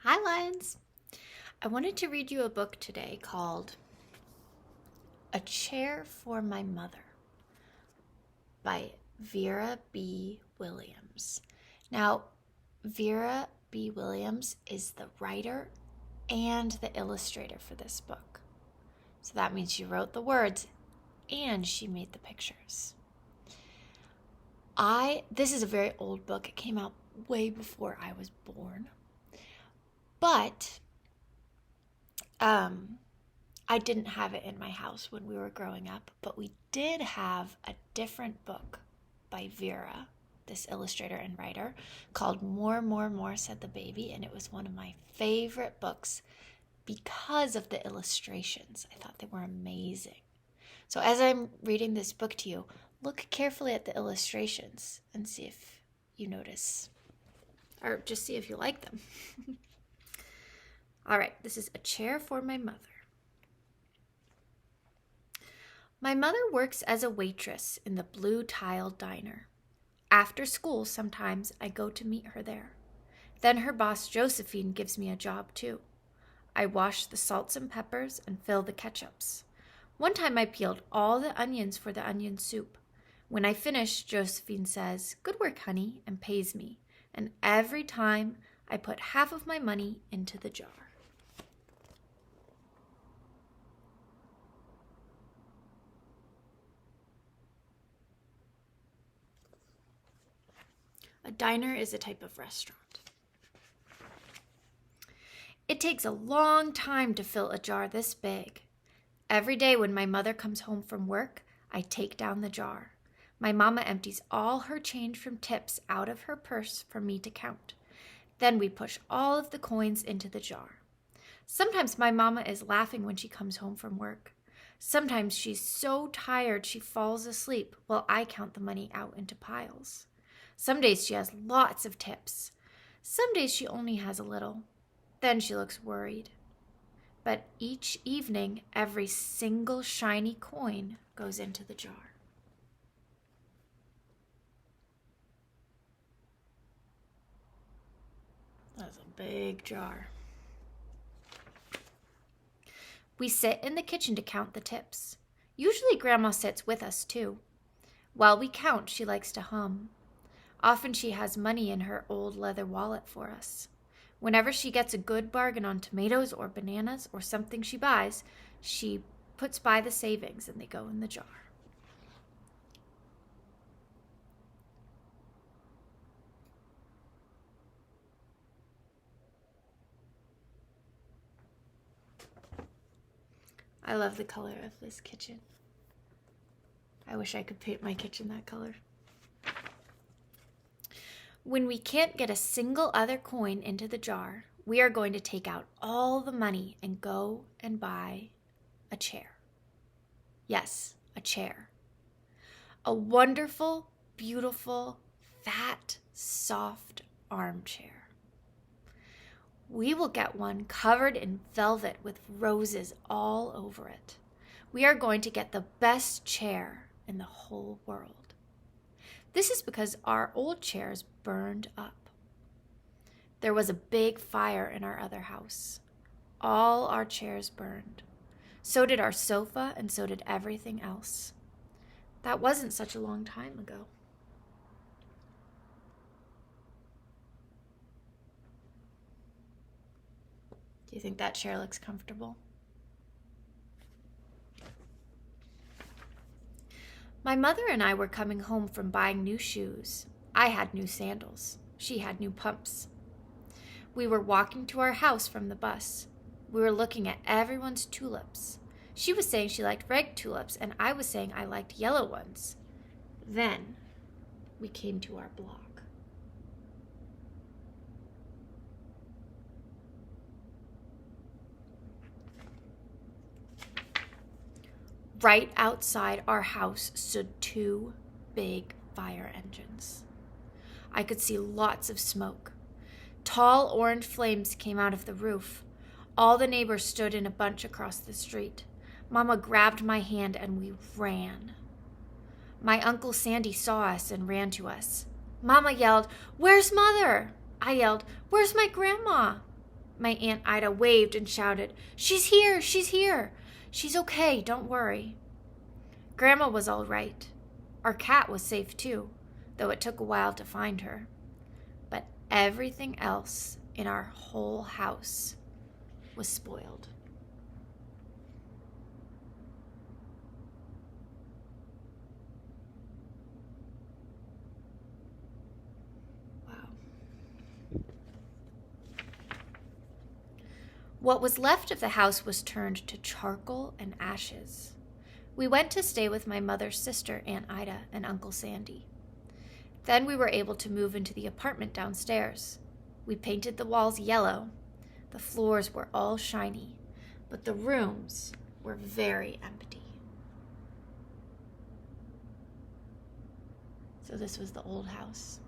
Hi, Lions. I wanted to read you a book today called A Chair for My Mother by Vera B. Williams. Now, Vera B. Williams is the writer and the illustrator for this book. So that means she wrote the words and she made the pictures. This is a very old book. It came out way before I was born. But I didn't have it in my house when we were growing up, but we did have a different book by Vera, this illustrator and writer, called More, More, More Said the Baby, and it was one of my favorite books because of the illustrations. I thought they were amazing. So as I'm reading this book to you, look carefully at the illustrations and see if you notice, or just see if you like them. All right, this is A Chair for My Mother. My mother works as a waitress in the blue tiled diner. After school, sometimes I go to meet her there. Then her boss, Josephine, gives me a job too. I wash the salts and peppers and fill the ketchups. One time I peeled all the onions for the onion soup. When I finish, Josephine says, "Good work, honey," and pays me. And every time I put half of my money into the jar. A diner is a type of restaurant. It takes a long time to fill a jar this big. Every day when my mother comes home from work, I take down the jar. My mama empties all her change from tips out of her purse for me to count. Then we push all of the coins into the jar. Sometimes my mama is laughing when she comes home from work. Sometimes she's so tired she falls asleep while I count the money out into piles. Some days she has lots of tips. Some days she only has a little. Then she looks worried. But each evening, every single shiny coin goes into the jar. That's a big jar. We sit in the kitchen to count the tips. Usually Grandma sits with us too. While we count, she likes to hum. Often she has money in her old leather wallet for us. Whenever she gets a good bargain on tomatoes or bananas or something she buys, she puts by the savings and they go in the jar. I love the color of this kitchen. I wish I could paint my kitchen that color. When we can't get a single other coin into the jar, we are going to take out all the money and go and buy a chair. Yes, a chair. A wonderful, beautiful, fat, soft armchair. We will get one covered in velvet with roses all over it. We are going to get the best chair in the whole world. This is because our old chairs burned up. There was a big fire in our other house. All our chairs burned. So did our sofa, and so did everything else. That wasn't such a long time ago. Do you think that chair looks comfortable? My mother and I were coming home from buying new shoes. I had new sandals. She had new pumps. We were walking to our house from the bus. We were looking at everyone's tulips. She was saying she liked red tulips, and I was saying I liked yellow ones. Then we came to our block. Right outside our house stood two big fire engines. I could see lots of smoke. Tall orange flames came out of the roof. All the neighbors stood in a bunch across the street. Mama grabbed my hand and we ran. My Uncle Sandy saw us and ran to us. Mama yelled, "Where's Mother?" I yelled, "Where's my grandma?" My Aunt Ida waved and shouted, "She's here! She's here! She's okay, don't worry." Grandma was all right. Our cat was safe too, though it took a while to find her. But everything else in our whole house was spoiled. Wow. What was left of the house was turned to charcoal and ashes. We went to stay with my mother's sister, Aunt Ida, and Uncle Sandy. Then we were able to move into the apartment downstairs. We painted the walls yellow. The floors were all shiny, but the rooms were very empty. So this was the old house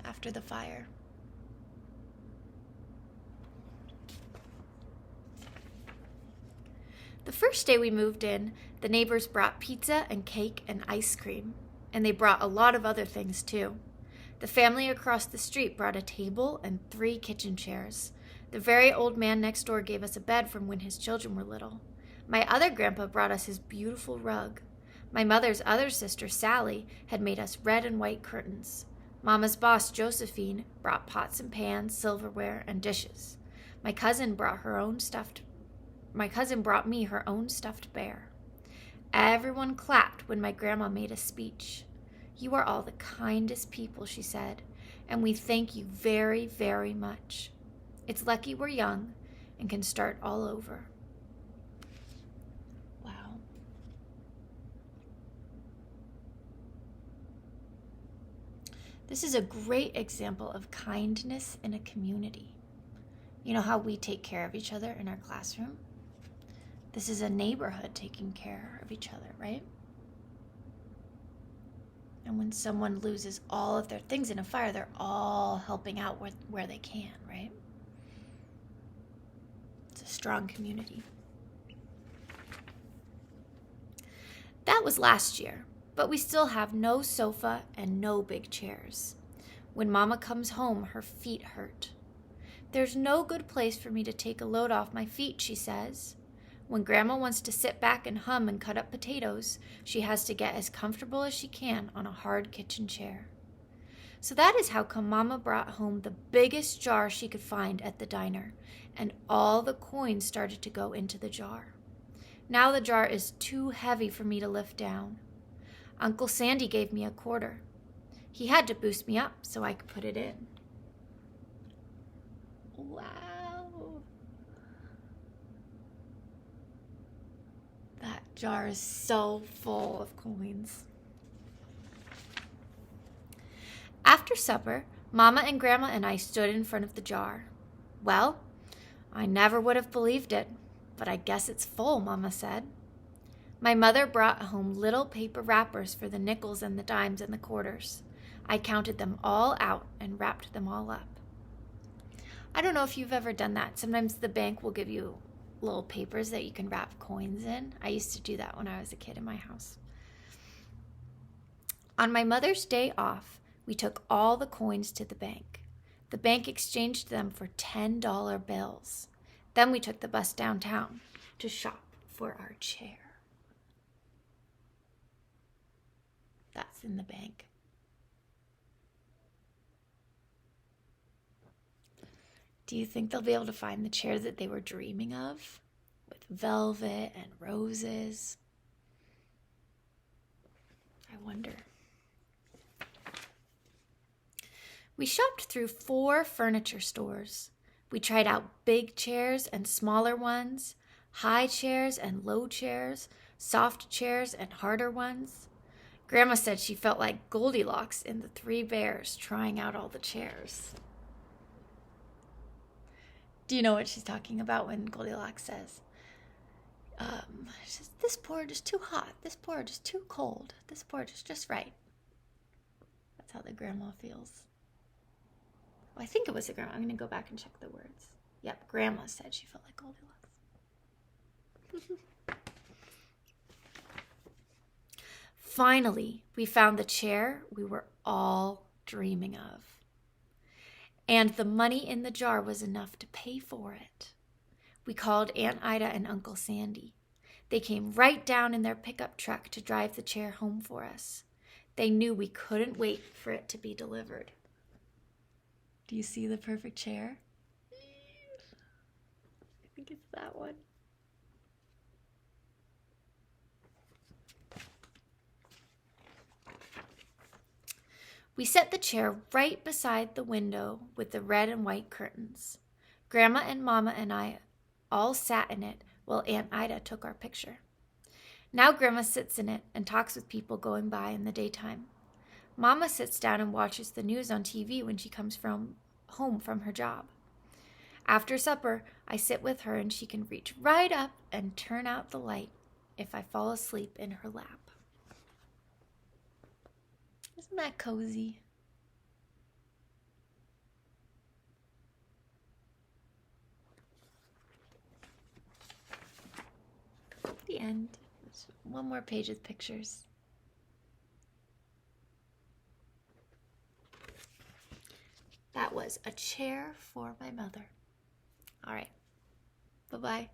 after the fire. The first day we moved in, the neighbors brought pizza and cake and ice cream, and they brought a lot of other things too. The family across the street brought a table and 3 kitchen chairs. The very old man next door gave us a bed from when his children were little. My other grandpa brought us his beautiful rug. My mother's other sister, Sally, had made us red and white curtains. Mama's boss, Josephine, brought pots and pans, silverware, and dishes. My cousin brought me her own stuffed bear. Everyone clapped when my grandma made a speech. "You are all the kindest people," she said, "and we thank you very, very much. It's lucky we're young and can start all over." Wow. This is a great example of kindness in a community. You know how we take care of each other in our classroom? This is a neighborhood taking care of each other, right? And when someone loses all of their things in a fire, they're all helping out where they can, right? It's a strong community. That was last year, but we still have no sofa and no big chairs. When Mama comes home, her feet hurt. "There's no good place for me to take a load off my feet," she says. When Grandma wants to sit back and hum and cut up potatoes, she has to get as comfortable as she can on a hard kitchen chair. So that is how come Mama brought home the biggest jar she could find at the diner, and all the coins started to go into the jar. Now the jar is too heavy for me to lift down. Uncle Sandy gave me a quarter. He had to boost me up so I could put it in. Wow. That jar is so full of coins. After supper, Mama and Grandma and I stood in front of the jar. "Well, I never would have believed it, but I guess it's full," Mama said. My mother brought home little paper wrappers for the nickels and the dimes and the quarters. I counted them all out and wrapped them all up. I don't know if you've ever done that. Sometimes the bank will give you little papers that you can wrap coins in. I used to do that when I was a kid in my house. On my mother's day off, we took all the coins to the bank. The bank exchanged them for $10 bills. Then we took the bus downtown to shop for our chair. That's in the bank. Do you think they'll be able to find the chair that they were dreaming of? With velvet and roses? I wonder. We shopped through 4 furniture stores. We tried out big chairs and smaller ones, high chairs and low chairs, soft chairs and harder ones. Grandma said she felt like Goldilocks in the 3 Bears trying out all the chairs. Do you know what she's talking about when Goldilocks says, "This porridge is too hot, this porridge is too cold, this porridge is just right"? That's how the grandma feels. Well, I think it was the grandma. I'm going to go back and check the words. Yep, Grandma said she felt like Goldilocks. Finally, we found the chair we were all dreaming of. And the money in the jar was enough to pay for it. We called Aunt Ida and Uncle Sandy. They came right down in their pickup truck to drive the chair home for us. They knew we couldn't wait for it to be delivered. Do you see the perfect chair? I think it's that one. We set the chair right beside the window with the red and white curtains. Grandma and Mama and I all sat in it while Aunt Ida took our picture. Now Grandma sits in it and talks with people going by in the daytime. Mama sits down and watches the news on TV when she comes home from her job. After supper, I sit with her and she can reach right up and turn out the light if I fall asleep in her lap. Isn't that cozy? The end. There's one more page with pictures. That was a chair for my mother. All right. Bye-bye.